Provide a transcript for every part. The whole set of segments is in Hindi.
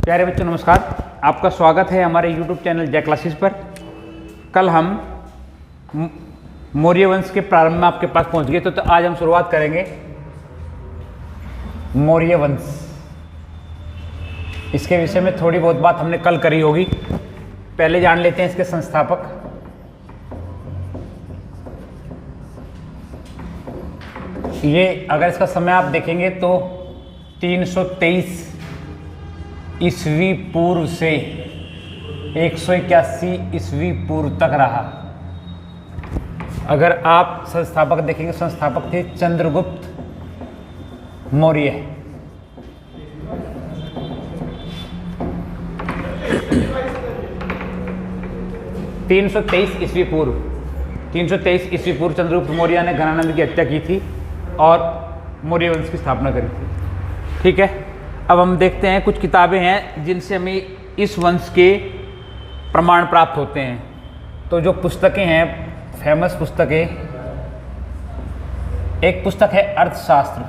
प्यारे बच्चों नमस्कार, आपका स्वागत है हमारे YouTube चैनल जय क्लासेस पर। कल हम मौर्य वंश के प्रारंभ में आपके पास पहुंच गए, तो आज हम शुरुआत करेंगे मौर्य वंश। इसके विषय में थोड़ी बहुत बात हमने कल करी होगी। पहले जान लेते हैं इसके संस्थापक। ये अगर इसका समय आप देखेंगे तो 323 ईस्वी पूर्व से 181 ईस्वी पूर्व तक रहा। अगर आप संस्थापक देखेंगे, संस्थापक थे चंद्रगुप्त मौर्य। ईस्वी पूर्व 323 ईस्वी पूर्व चंद्रगुप्त मौर्य ने घनानंद की हत्या की थी और मौर्य वंश की स्थापना करी थी। ठीक है, अब हम देखते हैं कुछ किताबें हैं जिनसे हमें इस वंश के प्रमाण प्राप्त होते हैं। तो जो पुस्तकें हैं, फेमस पुस्तकें, एक पुस्तक है अर्थशास्त्र।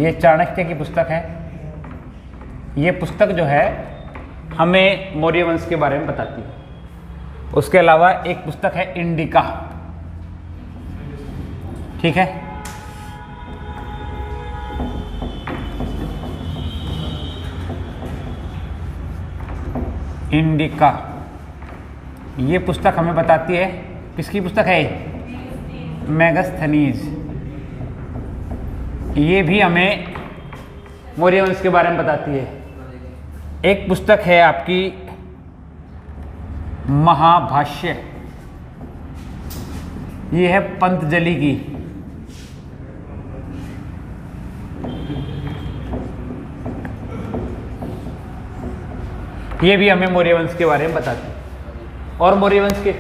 ये चाणक्य की पुस्तक है। ये पुस्तक जो है हमें मौर्य वंश के बारे में बताती है। उसके अलावा एक पुस्तक है इंडिका। ठीक है, इंडिका। ये पुस्तक हमें बताती है, किसकी पुस्तक है? मेगास्थनीज। ये भी हमें मौर्य वंश के बारे में बताती है। एक पुस्तक है आपकी महाभाष्य। ये है पंतजलि की। ये भी हमें मौर्य वंश के बारे में बताते हैं। और मौर्य वंश के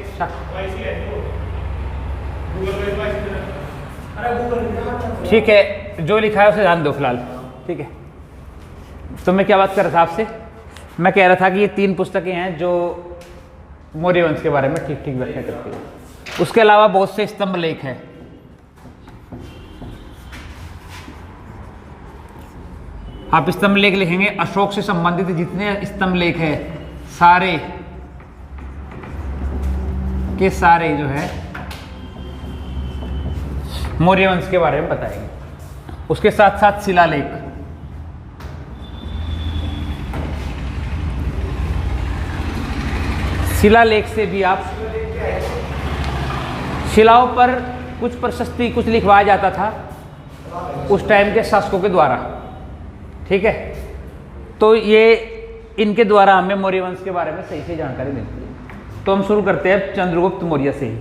ठीक है, जो लिखा है उसे ध्यान दो फिलहाल। ठीक है, तो मैं क्या बात कर रहा था आपसे? मैं कह रहा था कि ये 3 पुस्तकें हैं जो मौर्य वंश के बारे में ठीक ठीक व्याख्या करती है। उसके अलावा बहुत से स्तंभ लेख हैं। आप स्तंभ लेख लिखेंगे, अशोक से संबंधित जितने स्तंभ लेख हैं सारे के सारे जो है मौर्य वंश के बारे में बताएंगे। उसके साथ साथ शिलालेख। शिलालेख से भी आप, शिलाओं पर कुछ प्रशस्ति कुछ लिखवाया जाता था उस टाइम के शासकों के द्वारा। ठीक है, तो ये इनके द्वारा हमें मौर्य वंश के बारे में सही से जानकारी मिलती है। तो हम शुरू करते हैं चंद्रगुप्त मौर्य से ही।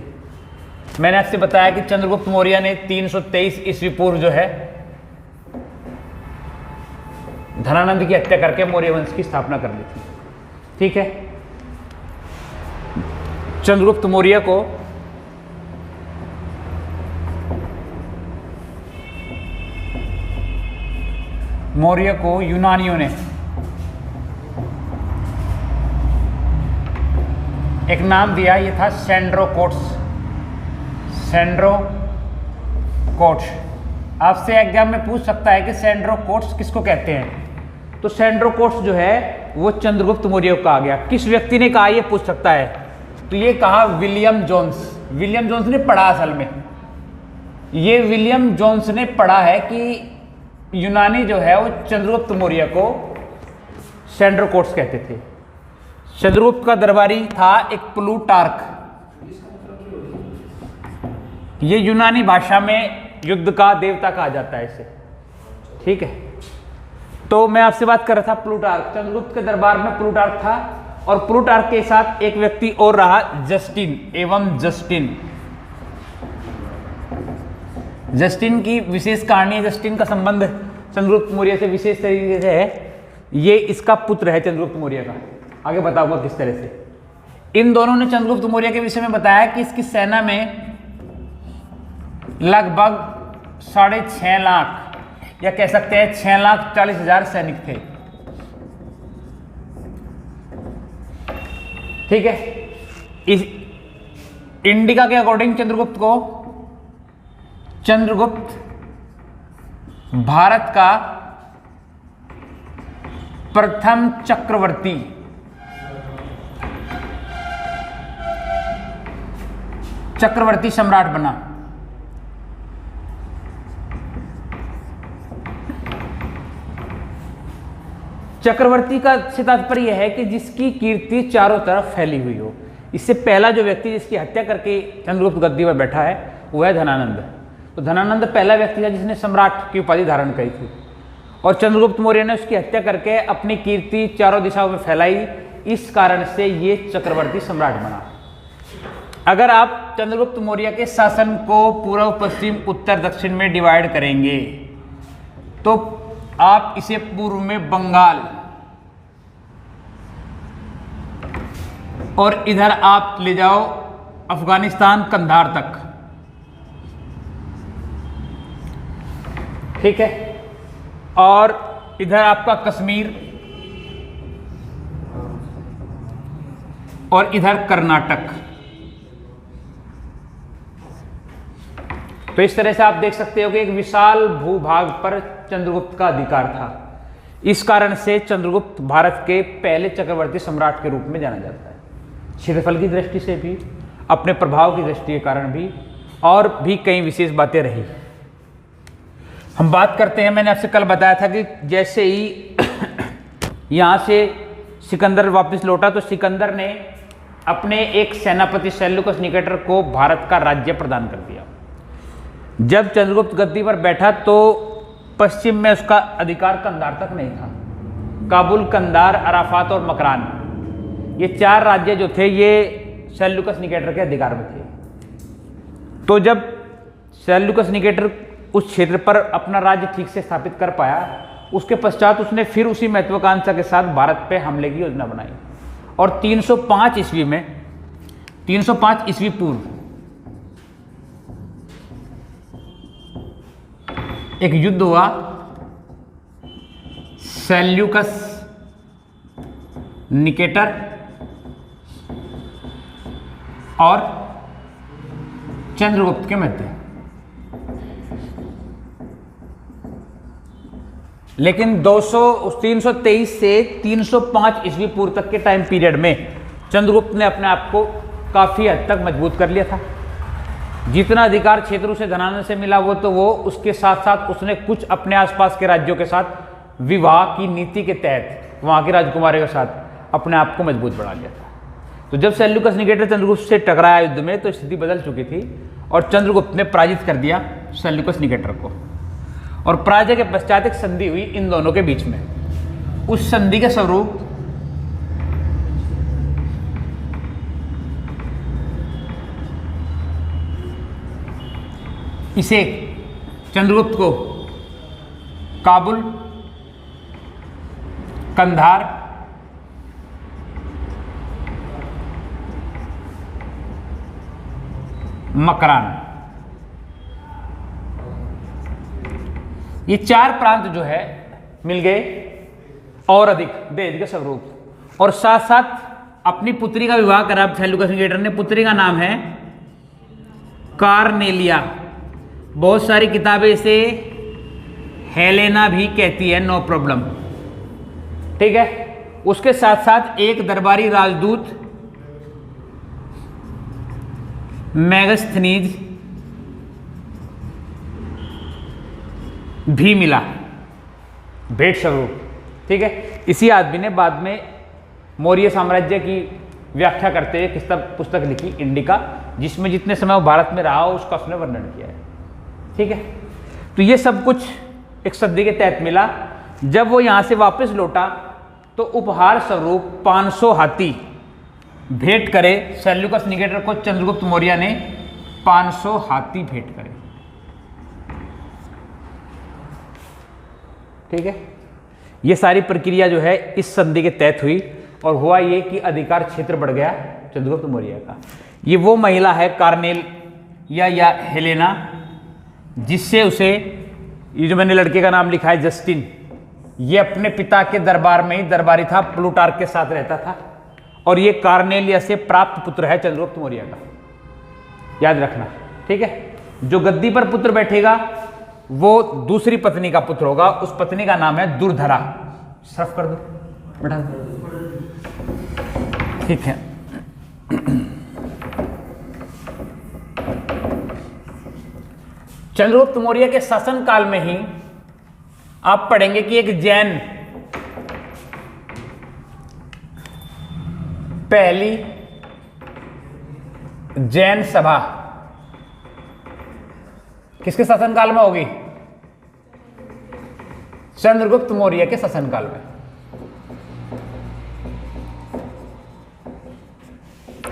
मैंने आपसे बताया कि चंद्रगुप्त मौर्य ने 323 ईस्वी पूर्व जो है धनानंद की हत्या करके मौर्य वंश की स्थापना कर दी थी। ठीक है, चंद्रगुप्त मौर्य को यूनानियों ने एक नाम दिया। ये था सेंड्रोकोट्स। सेंड्रोकोट्स। आपसे एग्जाम में पूछ सकता है कि सेंड्रोकोट्स किसको कहते हैं? तो सेंड्रोकोट्स जो है वो चंद्रगुप्त मौर्य को कहा गया। किस व्यक्ति ने कहा, ये पूछ सकता है। तो ये कहा विलियम जोन्स। विलियम जोन्स ने पढ़ा, असल में ये विलियम जोन्स ने पढ़ा है कि यूनानी जो है वो चंद्रगुप्त मौर्य को सेंड्रोकोट्स कहते थे। चंद्रगुप्त का दरबारी था एक प्लूटार्क। ये यूनानी भाषा में युद्ध का देवता कहा जाता है इसे। ठीक है, तो मैं आपसे बात कर रहा था प्लूटार्क। चंद्रगुप्त के दरबार में प्लूटार्क था और प्लूटार्क के साथ एक व्यक्ति और रहा, जस्टिन एवं जस्टिन। जस्टिन की विशेष कहानी है। जस्टिन का संबंध चंद्रगुप्त मौर्य से विशेष तरीके से है। ये इसका पुत्र है चंद्रगुप्त मौर्य का। आगे बताऊंगा किस तरह से। इन दोनों ने चंद्रगुप्त मौर्य के विषय में बताया कि इसकी सेना में लगभग 6.5 लाख या कह सकते हैं 6,40,000 सैनिक थे। ठीक है, इस इंडिका के अकॉर्डिंग चंद्रगुप्त भारत का प्रथम चक्रवर्ती सम्राट बना? चक्रवर्ती का से तात्पर्य यह है कि जिसकी कीर्ति चारों तरफ फैली हुई हो। इससे पहला जो व्यक्ति जिसकी हत्या करके चंद्रगुप्त गद्दी पर बैठा है वो है धनानंद। तो धनानंद पहला व्यक्ति था जिसने सम्राट की उपाधि धारण करी थी, और चंद्रगुप्त मौर्य ने उसकी हत्या करके अपनी कीर्ति चारों दिशाओं में फैलाई। इस कारण से ये चक्रवर्ती सम्राट बना। अगर आप चंद्रगुप्त मौर्य के शासन को पूर्व, पश्चिम, उत्तर, दक्षिण में डिवाइड करेंगे तो आप इसे पूर्व में बंगाल और इधर आप ले जाओ अफगानिस्तान, कंधार तक, ठीक है, और इधर आपका कश्मीर और इधर कर्नाटक। तो इस तरह से आप देख सकते हो कि एक विशाल भूभाग पर चंद्रगुप्त का अधिकार था। इस कारण से चंद्रगुप्त भारत के पहले चक्रवर्ती सम्राट के रूप में जाना जाता है, क्षेत्रफल की दृष्टि से भी, अपने प्रभाव की दृष्टि के कारण भी, और भी कई विशेष बातें रही। हम बात करते हैं, मैंने आपसे कल बताया था कि जैसे ही यहाँ से सिकंदर वापस लौटा तो सिकंदर ने अपने एक सेनापति सेल्यूकस निकेटर को भारत का राज्य प्रदान कर दिया। जब चंद्रगुप्त गद्दी पर बैठा तो पश्चिम में उसका अधिकार कंधार तक नहीं था। काबुल, कंधार, अराफात और मकरान, ये चार राज्य जो थे ये सेल्यूकस निकेटर के अधिकार में थे। तो जब सेल्यूकस निकेटर उस क्षेत्र पर अपना राज्य ठीक से स्थापित कर पाया, उसके पश्चात उसने फिर उसी महत्वाकांक्षा के साथ भारत पे हमले की योजना बनाई, और 305 ईस्वी में, 305 ईस्वी पूर्व एक युद्ध हुआ सेल्यूकस निकेटर और चंद्रगुप्त के मध्य। लेकिन 323 से 305 ईस्वी पूर्व तक के टाइम पीरियड में चंद्रगुप्त ने अपने आप को काफी हद तक मजबूत कर लिया था। जितना अधिकार क्षेत्र उसे धनानंद से मिला वो तो वो, उसके साथ साथ उसने कुछ अपने आसपास के राज्यों के साथ विवाह की नीति के तहत वहां के राजकुमारियों के साथ अपने आप को मजबूत बना लिया था। तो जब सेल्यूकस निकेटर चंद्रगुप्त से टकराया युद्ध में तो स्थिति बदल चुकी थी और चंद्रगुप्त ने पराजित कर दिया सेल्यूकस निकेटर को, और पराजय के पश्चात एक संधि हुई इन दोनों के बीच में। उस संधि के स्वरूप इसे चंद्रगुप्त को काबुल, कंधार, मकरान, ये चार प्रांत जो है मिल गए और अधिक देश के स्वरूप, और साथ साथ अपनी पुत्री का विवाह करा सेल्यूकस निकेटर ने। पुत्री का नाम है कार्नेलिया। बहुत सारी किताबें इसे हेलेना भी कहती है, नो प्रॉब्लम, ठीक है। उसके साथ साथ एक दरबारी राजदूत मेगास्थनीज भी मिला भेंट स्वरूप, ठीक है। इसी आदमी ने बाद में मौर्य साम्राज्य की व्याख्या करते हुए पुस्तक लिखी इंडिका, जिसमें जितने समय वो भारत में रहा उसका उसने वर्णन किया है, ठीक है। तो ये सब कुछ एक सदी के तहत मिला। जब वो यहाँ से वापस लौटा तो उपहार स्वरूप 500 हाथी भेंट करे सेल्यूकस निकेटर को। चंद्रगुप्त मौर्य ने 500 हाथी भेंट करे, ठीक है। ये सारी प्रक्रिया जो है इस संधि के तहत हुई, और हुआ ये कि अधिकार क्षेत्र बढ़ गया चंद्रगुप्त मौर्य का। ये वो महिला है कार्नेल या हेलेना, जिससे उसे, ये जो मैंने लड़के का नाम लिखा है जस्टिन, ये अपने पिता के दरबार में ही दरबारी था, प्लूटार्क के साथ रहता था, और ये कार्नेलिया से प्राप्त पुत्र है चंद्रगुप्त मौर्य का, याद रखना, ठीक है। जो गद्दी पर पुत्र बैठेगा वो दूसरी पत्नी का पुत्र होगा, उस पत्नी का नाम है दुर्धरा। सर्फ कर दो बेटा, ठीक है। चंद्रगुप्त मौर्य के शासन काल में ही आप पढ़ेंगे कि एक जैन पहली जैन सभा किसके शासनकाल में होगी? चंद्रगुप्त मौर्य के शासनकाल में,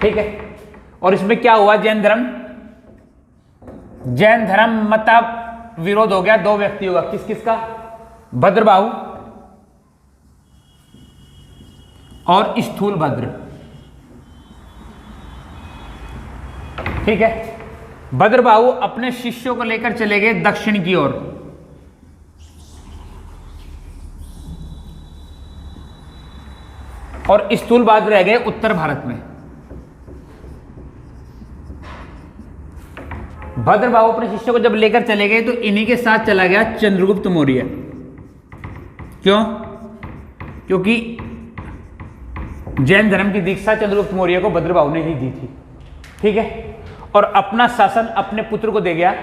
ठीक है। और इसमें क्या हुआ? जैन धर्म मता विरोध हो गया दो व्यक्तियों का। किस किस का? भद्रबाहु और स्थूलभद्र, ठीक है। भद्रबाहु अपने शिष्यों को लेकर चले गए दक्षिण की ओर, और स्थूलभद्र रह गए उत्तर भारत में। भद्रबाहु अपने शिष्यों को जब लेकर चले गए तो इन्हीं के साथ चला गया चंद्रगुप्त मौर्य। क्यों? क्योंकि जैन धर्म की दीक्षा चंद्रगुप्त मौर्य को भद्रबाहु ने ही दी थी, ठीक है। और अपना शासन अपने पुत्र को दे गया।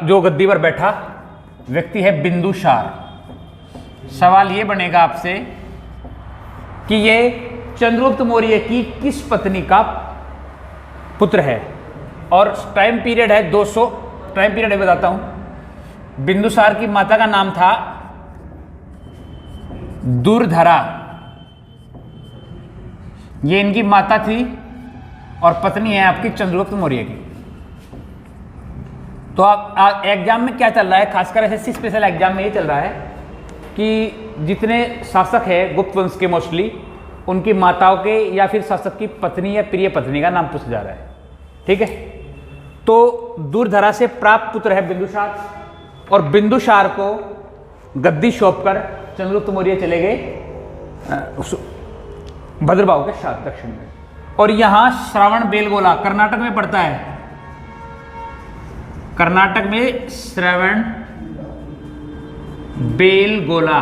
जो गद्दी पर बैठा व्यक्ति है बिंदुसार। सवाल यह बनेगा आपसे कि ये चंद्रगुप्त मौर्य की किस पत्नी का पुत्र है? और टाइम पीरियड है 200। टाइम पीरियड बताता हूं। बिंदुसार की माता का नाम था दुर्धरा, ये इनकी माता थी, और पत्नी है आपकी चंद्रगुप्त मौर्य की। तो आप एग्जाम में क्या चल रहा है, खासकर एसएससी स्पेशल एग्जाम में ये चल रहा है कि जितने शासक है गुप्त वंश के मोस्टली, उनकी माताओं के या फिर शासक की पत्नी या प्रिय पत्नी का नाम पूछा जा रहा है, ठीक है। तो दुर्धरा से प्राप्त पुत्र है बिंदुसार, और बिंदुसार को गद्दी सौंपकर चंद्रगुप्त मौर्य चले गए भद्रबाहु के साथ दक्षिण में। और यहां श्रवण बेलगोला कर्नाटक में पड़ता है। कर्नाटक में श्रवण बेलगोला,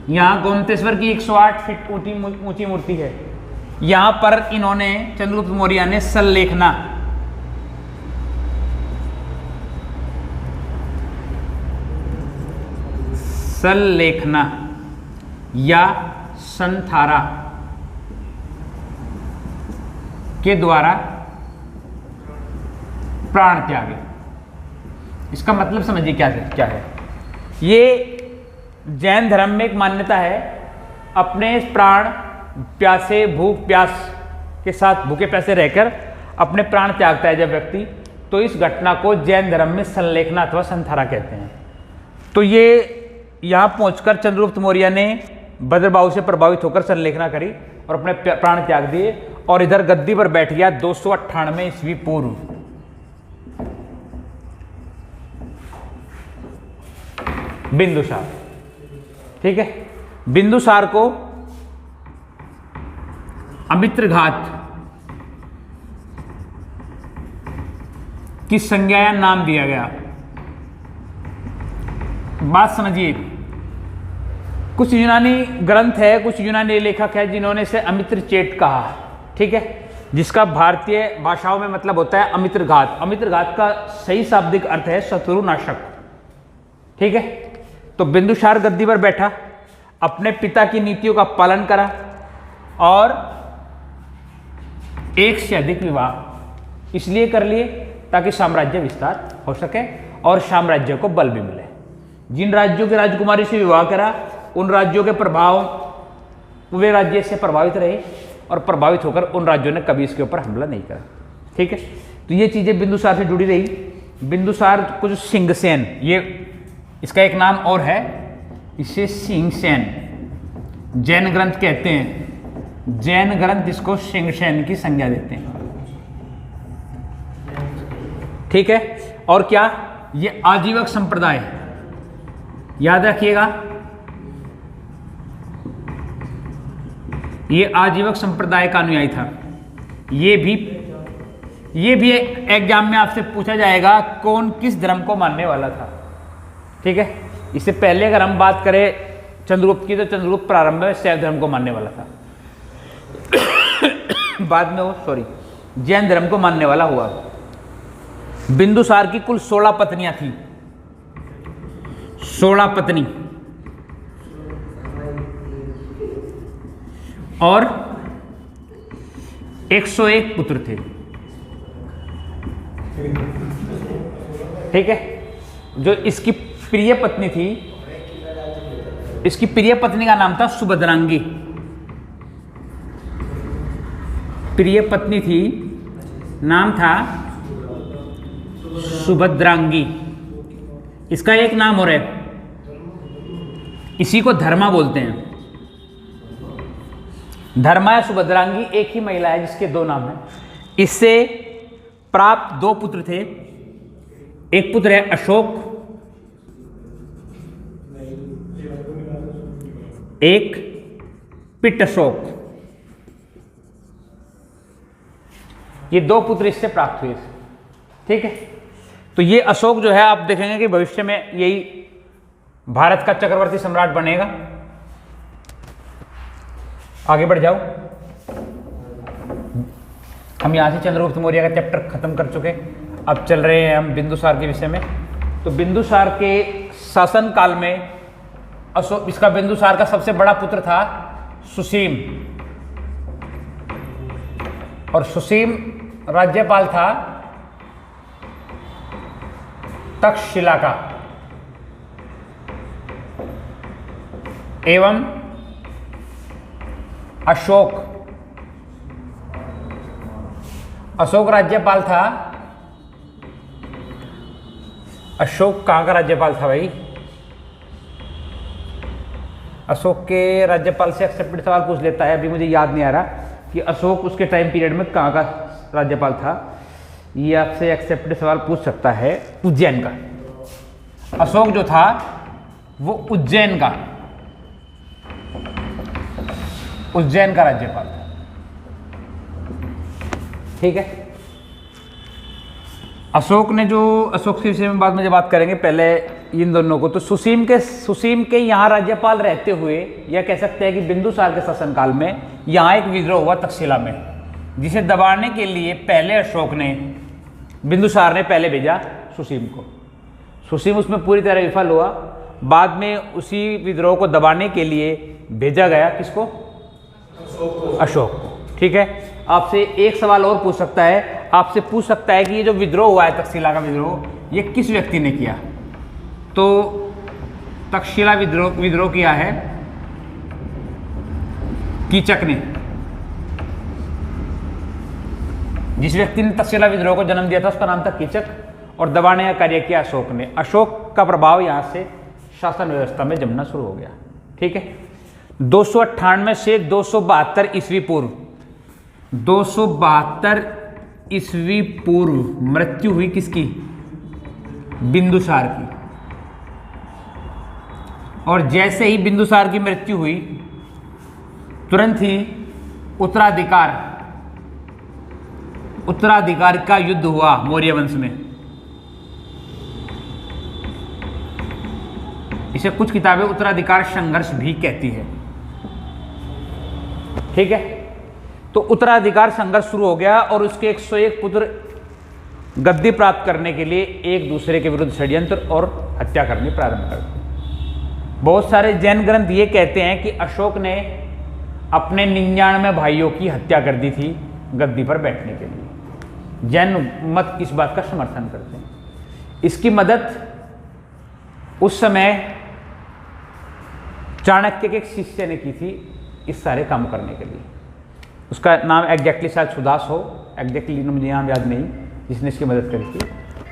यहां गोमतेश्वर की 108 फीट ऊंची मूर्ति है। यहां पर इन्होंने चंद्रगुप्त मौर्य ने सल्लेखना या संथारा के द्वारा प्राण त्यागे। इसका मतलब समझिए क्या है। ये जैन धर्म में एक मान्यता है, अपने प्राण प्यासे भूख प्यास के साथ भूखे प्यासे रहकर अपने प्राण त्यागता है जब व्यक्ति, तो इस घटना को जैन धर्म में संलेखना अथवा संथारा कहते हैं। तो ये यहाँ पहुंचकर चंद्रगुप्त मौर्य ने भद्रबाहु से प्रभावित होकर संलेखना करी और अपने प्राण त्याग दिए, और इधर गद्दी पर बैठ गया 298 ईस्वी पूर्व। बिंदुसार, ठीक है। बिंदुसार को अमित्रघात की संज्ञा या नाम दिया गया। बात समझिए, कुछ यूनानी ग्रंथ है, कुछ यूनानी लेखक है जिन्होंने इसे अमित्र चेट कहा, ठीक है, जिसका भारतीय भाषाओं में मतलब होता है अमित्रघात। अमित्रघात का सही शाब्दिक अर्थ है शत्रुनाशक, ठीक है। तो बिंदुसार गद्दी पर बैठा, अपने पिता की नीतियों का पालन करा और एक से अधिक विवाह इसलिए कर लिए ताकि साम्राज्य विस्तार हो सके और साम्राज्य को बल भी मिले। जिन राज्यों के राजकुमारी से विवाह करा, उन राज्यों के प्रभाव वे राज्य से प्रभावित रहे, और प्रभावित होकर उन राज्यों ने कभी इसके ऊपर हमला नहीं करा, ठीक है। तो ये चीजें बिंदुसार से जुड़ी रही। बिंदुसार को जो सिंहसेन, ये इसका एक नाम और है, इसे सिंहसेन जैन ग्रंथ कहते हैं। जैन ग्रंथ इसको सिंहसेन की संज्ञा देते हैं, ठीक है। और क्या, ये आजीवक संप्रदाय, याद रखिएगा, ये आजीवक संप्रदाय का अनुयायी था। ये भी ये भी एग्जाम में आपसे पूछा जाएगा कौन किस धर्म को मानने वाला था। ठीक है, इससे पहले अगर हम बात करें चंद्रगुप्त की, तो चंद्रगुप्त प्रारंभ में शैव धर्म को मानने वाला था। बाद में वो जैन धर्म को मानने वाला हुआ। बिंदुसार की कुल 16 पत्नियां थी, 16 पत्नी, और 101 पुत्र थे। ठीक है, जो इसकी प्रिय पत्नी थी, इसकी प्रिय पत्नी का नाम था सुभद्रांगी। प्रिय पत्नी थी, नाम था सुभद्रांगी। इसका एक नाम और है, इसी को धर्मा बोलते हैं। धर्मा या सुभद्रांगी एक ही महिला है जिसके 2 नाम हैं। इससे प्राप्त 2 पुत्र थे। एक पुत्र है अशोक, एक पिट अशोक। ये 2 पुत्र इससे प्राप्त हुए। ठीक है, तो ये अशोक जो है आप देखेंगे कि भविष्य में यही भारत का चक्रवर्ती सम्राट बनेगा। आगे बढ़ जाओ, हम यहां से चंद्रगुप्त मौर्य का चैप्टर खत्म कर चुके, अब चल रहे हैं हम बिंदुसार के विषय में। तो बिंदुसार के शासन काल में अशोक, इसका बिंदुसार का सबसे बड़ा पुत्र था सुसीम, और सुसीम राज्यपाल था तक्षशिला का, एवं अशोक राज्यपाल था। अशोक कहाँ का राज्यपाल था भाई? अशोक के राज्यपाल से एक्सेप्टेड सवाल पूछ लेता है, अभी मुझे याद नहीं आ रहा कि अशोक उसके टाइम पीरियड में कहाँ का राज्यपाल था। ये आपसे एक्सेप्टेड सवाल पूछ सकता है उज्जैन का। अशोक जो था वो उज्जैन का राज्यपाल था। ठीक है, अशोक के विषय में बाद में जब बात करेंगे, पहले इन दोनों को। तो सुसीम के यहाँ राज्यपाल रहते हुए, यह कह सकते हैं कि बिंदुसार के शासनकाल में यहाँ एक विद्रोह हुआ तक्षशिला में, जिसे दबाने के लिए बिंदुसार ने पहले भेजा सुसीम को। सुसीम उसमें पूरी तरह विफल हुआ। बाद में उसी विद्रोह को दबाने के लिए भेजा गया किसको? अशोक को। ठीक है, आपसे एक सवाल और पूछ सकता है, आपसे पूछ सकता है कि ये जो विद्रोह हुआ है तक्षशिला का विद्रोह, ये किस व्यक्ति ने किया? तो तक्षशिला विद्रोह किया है कीचक ने। जिस व्यक्ति ने तक्षशिला विद्रोह को जन्म दिया था उसका नाम था कीचक, और दबाने का कार्य किया अशोक ने। अशोक का प्रभाव यहां से शासन व्यवस्था में जमना शुरू हो गया। ठीक है, 298 से 272 ईस्वी पूर्व, 272 ईस्वी पूर्व मृत्यु हुई किसकी? बिंदुसार की। और जैसे ही बिंदुसार की मृत्यु हुई, तुरंत ही उत्तराधिकार का युद्ध हुआ मौर्य वंश में। इसे कुछ किताबें उत्तराधिकार संघर्ष भी कहती है। ठीक है, तो उत्तराधिकार संघर्ष शुरू हो गया और उसके 101 पुत्र गद्दी प्राप्त करने के लिए एक दूसरे के विरुद्ध षड्यंत्र और हत्या करनी प्रारंभ कर दी। बहुत सारे जैन ग्रंथ ये कहते हैं कि अशोक ने अपने 99 भाइयों की हत्या कर दी थी गद्दी पर बैठने के लिए। जैन मत इस बात का समर्थन करते हैं। इसकी मदद उस समय चाणक्य के एक शिष्य ने की थी इस सारे काम करने के लिए। उसका नाम एग्जैक्टली शायद सुदास हो, एग्जैक्टली मुझे नाम याद नहीं, जिसने इसकी मदद करी थी।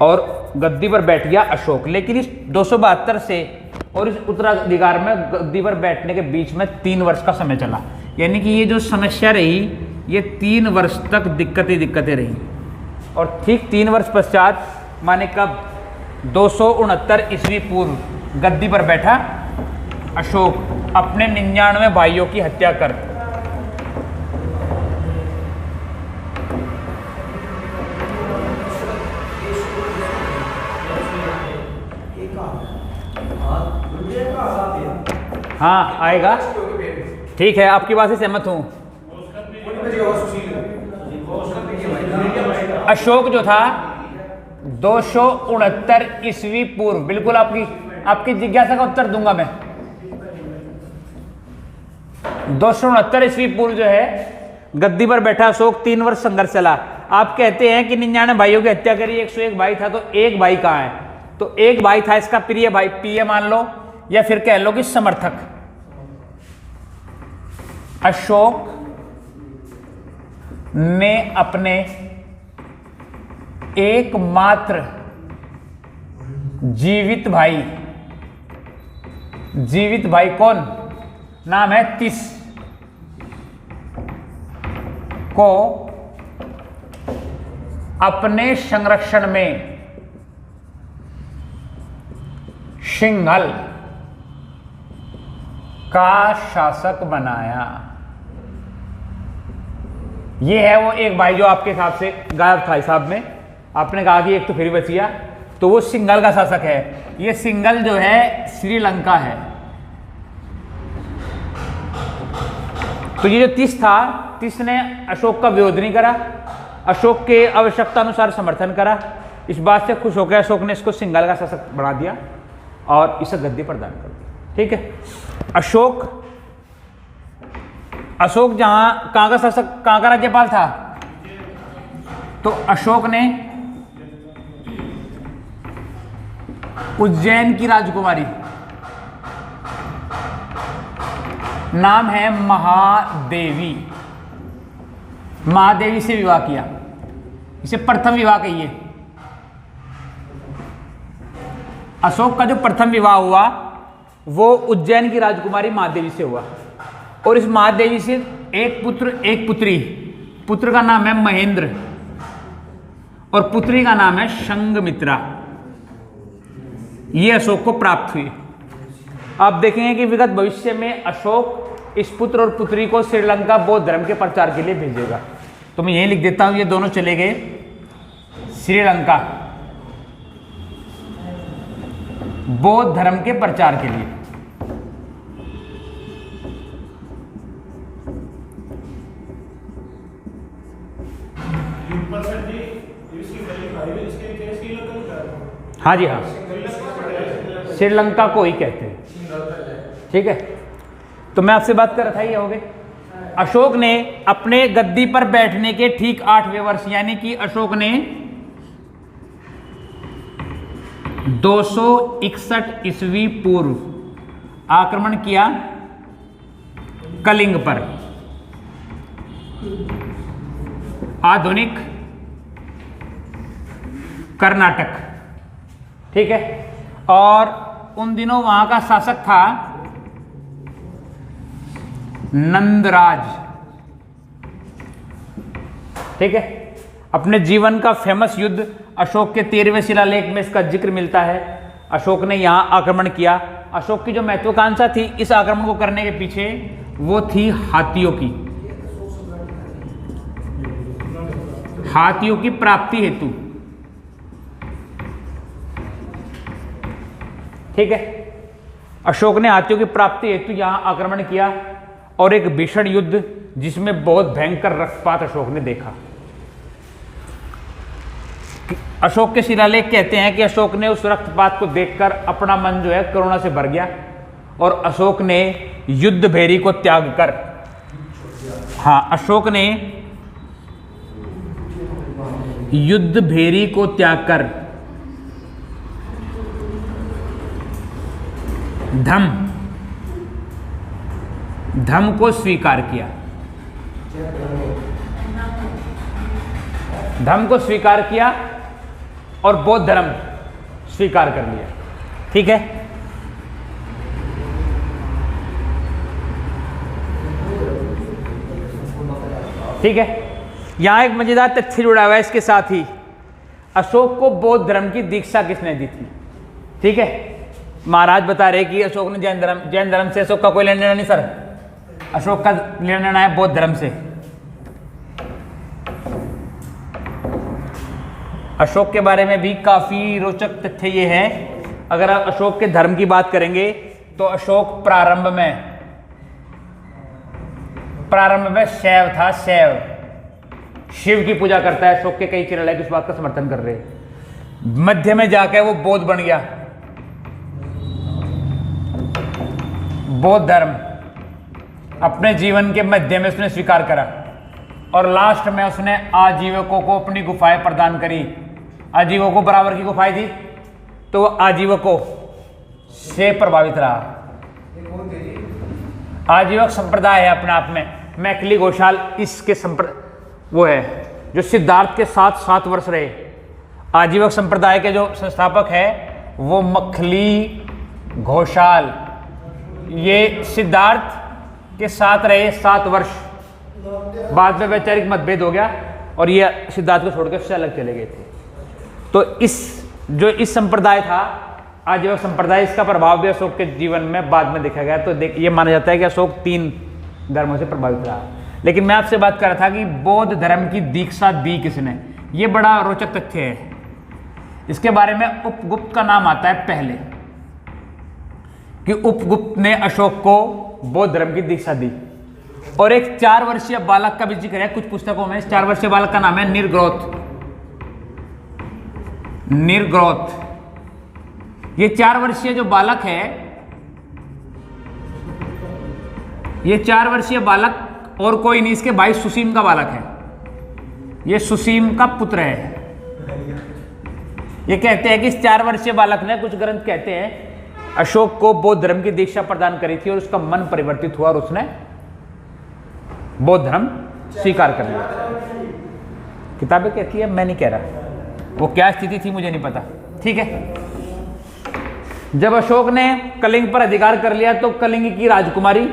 और गद्दी पर बैठ गया अशोक। लेकिन इस 272 से और इस उत्तराधिकार में गद्दी पर बैठने के बीच में 3 वर्ष का समय चला। यानी कि ये जो समस्या रही, ये 3 वर्ष तक दिक्कतें रही। और ठीक 3 वर्ष पश्चात, माने कब, 269 ईस्वी पूर्व गद्दी पर बैठा अशोक अपने 99 भाइयों की हत्या कर हाँ आएगा, ठीक है, आपकी बात से सहमत हूँ। अशोक जो था 269 ईस्वी पूर्व, बिल्कुल आपकी जिज्ञासा का उत्तर दूंगा मैं। 269 ईस्वी पूर्व जो है गद्दी पर बैठा अशोक, 3 वर्ष संघर्ष चला। आप कहते हैं कि 99 भाइयों की हत्या करी, 101 भाई था, तो एक भाई कहाँ है? तो एक भाई था इसका प्रिय भाई, प्रिय मान लो, या फिर कह लो कि समर्थक। अशोक ने अपने एकमात्र जीवित भाई कौन, नाम है तिस, को अपने संरक्षण में सिंघल का शासक बनाया। ये है वो एक भाई जो आपके हिसाब से गायब था हिसाब में, आपने कहा कि एक तो फिर बचिया, तो वो सिंघल का शासक है। ये सिंघल जो है श्रीलंका है। तो ये जो तिस था, तिस ने अशोक का विरोध नहीं करा, अशोक के आवश्यकता अनुसार समर्थन करा। इस बात से खुश होकर अशोक ने इसको सिंघल का शासक बना दिया और इसे गद्दी प्रदान कर दी। ठीक है, अशोक जहां कहां का शासक, कहां का राज्यपाल था, तो अशोक ने उज्जैन की राजकुमारी, नाम है महादेवी से विवाह किया। इसे प्रथम विवाह कहिए। अशोक का जो प्रथम विवाह हुआ वो उज्जैन की राजकुमारी महादेवी से हुआ, और इस महादेवी से एक पुत्र एक पुत्री, पुत्र का नाम है महेंद्र और पुत्री का नाम है संघमित्रा। ये अशोक को प्राप्त हुई। आप देखेंगे कि विगत भविष्य में अशोक इस पुत्र और पुत्री को श्रीलंका बौद्ध धर्म के प्रचार के लिए भेजेगा। तो मैं यही लिख देता हूं, ये दोनों चले गए श्रीलंका बौद्ध धर्म के प्रचार के लिए। हाँ जी हाँ, श्रीलंका को ही कहते हैं। ठीक है, तो मैं आपसे बात कर रहा था, ये हो गए। अशोक ने अपने गद्दी पर बैठने के ठीक 8वें वर्ष, यानी कि अशोक ने 261 ईस्वी पूर्व आक्रमण किया कलिंग पर, आधुनिक कर्नाटक। ठीक है, और उन दिनों वहां का शासक था नंदराज। ठीक है, अपने जीवन का फेमस युद्ध अशोक के 13वें शिलालेख में इसका जिक्र मिलता है। अशोक ने यहां आक्रमण किया। अशोक की जो महत्वाकांक्षा थी इस आक्रमण को करने के पीछे, वो थी हाथियों की प्राप्ति हेतु। ठीक है, अशोक ने हाथियों की प्राप्ति हेतु यहां आक्रमण किया और एक भीषण युद्ध जिसमें बहुत भयंकर रक्तपात अशोक ने देखा। अशोक के शिलालेख कहते हैं कि अशोक ने उस रक्तपात को देखकर अपना मन जो है करुणा से भर गया और अशोक ने युद्ध भेरी को त्याग कर, अशोक ने युद्ध भेरी को त्याग कर धम्म को स्वीकार किया। धम्म को स्वीकार किया और बौद्ध धर्म स्वीकार कर लिया। ठीक है, ठीक है, यहां एक मजेदार तथ्य जुड़ा हुआ है इसके साथ ही। अशोक को बौद्ध धर्म की दीक्षा किसने दी थी? ठीक है, महाराज बता रहे कि अशोक ने जैन धर्म से अशोक का कोई लेना देना नहीं सर, अशोक का लेना देना है बौद्ध धर्म से। अशोक के बारे में भी काफी रोचक तथ्य ये है अगर आप अशोक के धर्म की बात करेंगे तो अशोक प्रारंभ में शैव था, शैव, शिव की पूजा करता है। अशोक के कई चिरलेख इस बात का समर्थन कर रहे हैं। मध्य में जाकर वो बौद्ध बन गया, बौद्ध धर्म अपने जीवन के मध्य में उसने स्वीकार करा और लास्ट में उसने आजीवकों को अपनी गुफाएं प्रदान करी। आजीवकों को बराबर की गुफाएं दी तो आजीवकों से प्रभावित रहा। आजीवक संप्रदाय है अपने आप में। मैथिली घोषाल इसके वो है जो सिद्धार्थ के साथ 7 वर्ष रहे। आजीवक संप्रदाय के जो संस्थापक है वो मखली घोषाल, ये सिद्धार्थ के साथ रहे 7 वर्ष। बाद में वैचारिक मतभेद हो गया और ये सिद्धार्थ को छोड़कर उससे अलग चले गए थे। तो इस संप्रदाय था आजीवक संप्रदाय, इसका प्रभाव भी अशोक के जीवन में बाद में देखा गया। तो ये माना जाता है कि अशोक 3 धर्मों से प्रभावित रहा। लेकिन मैं आपसे बात कर रहा था कि बौद्ध धर्म की दीक्षा दी किसने, ये बड़ा रोचक तथ्य है। इसके बारे में उपगुप्त का नाम आता है पहले, कि उपगुप्त ने अशोक को बौद्ध धर्म की दीक्षा दी। और एक 4 वर्षीय बालक का भी जिक्र है कुछ पुस्तकों में। इस 4 वर्षीय बालक का नाम है निर्ग्रोथ। ये 4 वर्षीय जो बालक है, ये 4 वर्षीय बालक और कोई नहीं, इसके भाई सुसीम का बालक है। ये सुसीम का पुत्र है। ये कहते हैं कि इस 4 वर्षीय बालक ने, कुछ ग्रंथ कहते हैं, अशोक को बौद्ध धर्म की दीक्षा प्रदान करी थी और उसका मन परिवर्तित हुआ और उसने बौद्ध धर्म स्वीकार कर लिया। किताबें कहती है, मैं नहीं कह रहा, वो क्या स्थिति थी मुझे नहीं पता। ठीक है, जब अशोक ने कलिंग पर अधिकार कर लिया तो कलिंग की राजकुमारी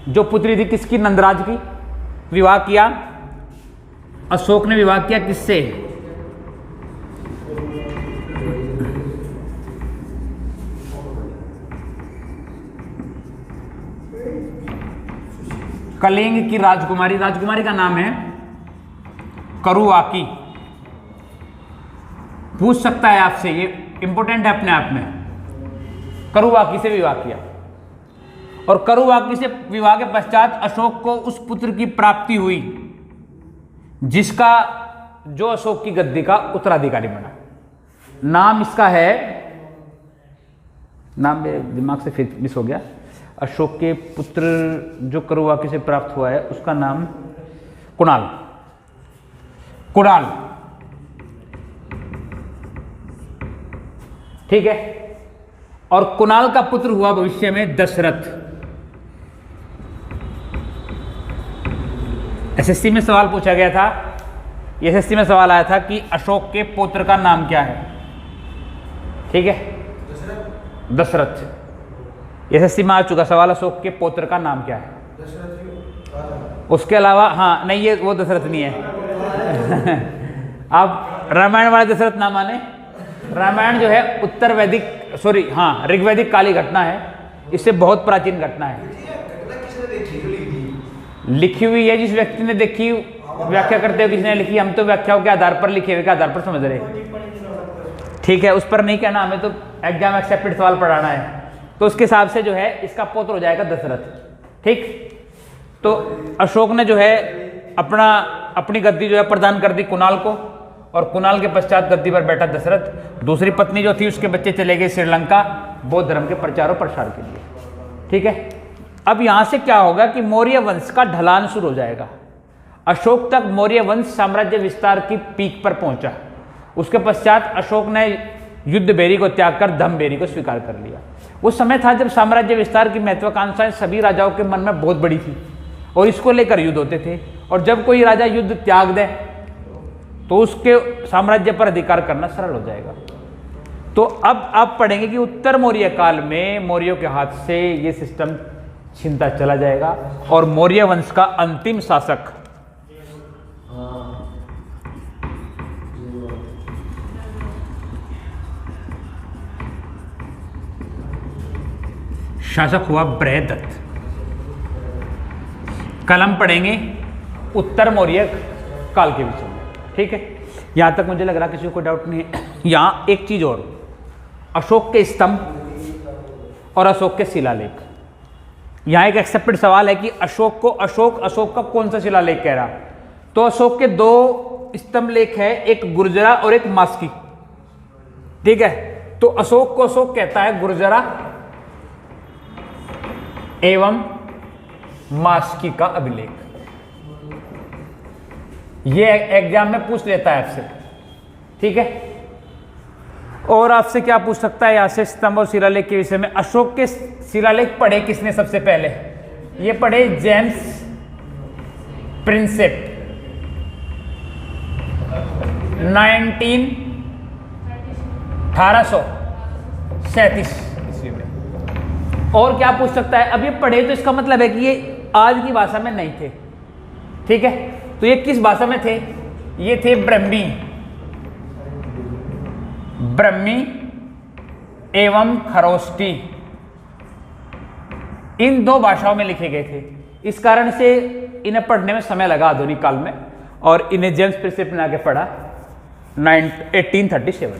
जो पुत्री थी किसकी, नंदराज की, विवाह किया। अशोक ने विवाह किया किससे, कलिंग की राजकुमारी का नाम है करुवाकी। पूछ सकता है आपसे, ये इंपॉर्टेंट है अपने आप में। करुवाकी से विवाह किया और करुवाकी से विवाह के पश्चात अशोक को उस पुत्र की प्राप्ति हुई जिसका जो अशोक की गद्दी का उत्तराधिकारी बना। नाम इसका है, नाम मेरे दिमाग से फिर मिस हो गया। अशोक के पुत्र जो करुवाकी से प्राप्त हुआ है उसका नाम कुणाल। ठीक है, और कुणाल का पुत्र हुआ भविष्य में दशरथ। एसएससी में सवाल पूछा गया था, एसएससी में सवाल आया था कि अशोक के पुत्र का नाम क्या है। ठीक है, दशरथ। एसएससी में आ चुका सवाल, अशोक के पुत्र का नाम क्या है। उसके अलावा हाँ नहीं, ये वो दशरथ नहीं है। आप रामायण वाले दशरथ ना माने। रामायण जो है उत्तर वैदिक ऋग्वैदिक काली घटना है। इससे बहुत प्राचीन घटना है। लिखी हुई है, जिस व्यक्ति ने देखी व्याख्या करते हुए किसने लिखी, हम तो व्याख्याओं के आधार पर, लिखे हुए के आधार पर समझ रहे। ठीक है, उस पर नहीं कहना, हमें तो एग्जाम एक्सेप्टेड सवाल पढ़ाना है। तो उसके हिसाब से जो है इसका पुत्र हो जाएगा दशरथ। ठीक, तो अशोक ने जो है अपनी गद्दी जो है प्रदान कर दी कुणाल को, और कुणाल के पश्चात गद्दी पर बैठा दशरथ। दूसरी पत्नी जो थी उसके बच्चे चले गए श्रीलंका बौद्ध धर्म के प्रचार और प्रसार के लिए। ठीक है, अब यहां से क्या होगा कि मौर्य वंश का ढलान शुरू हो जाएगा। अशोक तक मौर्य वंश साम्राज्य विस्तार की पीक पर पहुंचा। उसके पश्चात अशोक ने युद्ध बेरी को त्याग कर धम्म बेरी को स्वीकार कर लिया। वो समय था जब साम्राज्य विस्तार की महत्वाकांक्षाएं सभी राजाओं के मन में बहुत बड़ी थी और इसको लेकर युद्ध होते थे। और जब कोई राजा युद्ध त्याग दे तो उसके साम्राज्य पर अधिकार करना सरल हो जाएगा। तो अब आप पढ़ेंगे कि उत्तर मौर्य काल में मौर्यों के हाथ से ये सिस्टम छिनता चला जाएगा और मौर्य वंश का अंतिम शासक हुआ बृहदत्त। कल हम पढ़ेंगे उत्तर मौर्य काल के विषय में। ठीक है, यहां तक मुझे लग रहा किसी को कोई डाउट नहीं है। यहां एक चीज और, अशोक के स्तंभ और अशोक के शिलालेख। यहाँ एक एक्सेप्टेड सवाल है कि अशोक का कौन सा शिलालेख कह रहा। तो अशोक के दो स्तंभ लेख है, एक गुर्जरा और एक मास्की। ठीक है, तो अशोक को अशोक कहता है गुर्जरा एवं मास्की का अभिलेख। ये एग्जाम में पूछ लेता है आपसे। ठीक है, और आपसे क्या पूछ सकता है यहां से स्तंभ और शिलालेख के विषय में। अशोक के शिलालेख पढ़े किसने सबसे पहले? ये पढ़े जेम्स प्रिंसेप 1837 ईस्वी में। और क्या पूछ सकता है? अब ये पढ़े तो इसका मतलब है कि ये आज की भाषा में नहीं थे। ठीक है, तो ये किस भाषा में थे? ये थे ब्रह्मी एवं खरोष्टी, इन दो भाषाओं में लिखे गए थे। इस कारण से इन्हें पढ़ने में समय लगा आधुनिक काल में, और इन्हें जेम्स प्रिंसेप ने आगे पढ़ा 1837 में।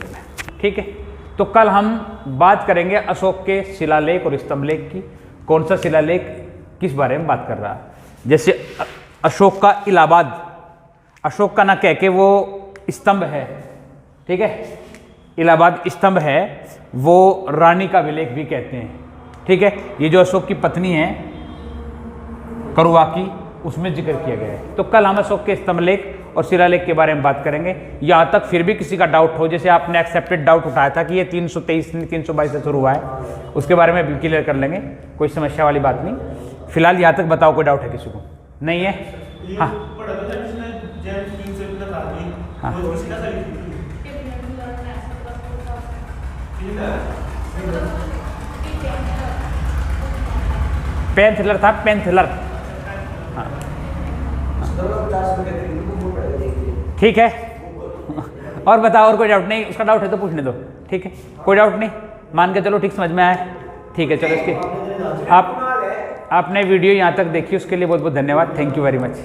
ठीक है, तो कल हम बात करेंगे अशोक के शिलालेख और स्तंभलेख की। कौन सा शिलालेख किस बारे में बात कर रहा है। जैसे अशोक का इलाहाबाद, अशोक का ना कह के वो स्तंभ है। ठीक है, इलाहाबाद स्तंभ है, वो रानी का अभिलेख भी कहते हैं। ठीक है, ये जो अशोक की पत्नी है करुआ की, उसमें जिक्र किया गया है। तो कल हम अशोक के स्तंभलेख और शिलालेख के बारे में बात करेंगे। यहाँ तक फिर भी किसी का डाउट हो, जैसे आपने एक्सेप्टेड डाउट उठाया था कि ये 323 322 से शुरू हुआ है, उसके बारे में भी क्लियर कर लेंगे, कोई समस्या वाली बात नहीं। फिलहाल यहाँ तक बताओ, कोई डाउट है किसी को? नहीं है? हाँ हाँ, पेंथलर था, पेंथलर। हाँ, ठीक है। और बताओ, और कोई डाउट नहीं? उसका डाउट है तो पूछने दो। ठीक है, कोई डाउट नहीं, मान के चलो, ठीक समझ में आया? ठीक है, चलो इसके आपने वीडियो यहाँ तक देखी उसके लिए बहुत बहुत धन्यवाद। Thank you very much.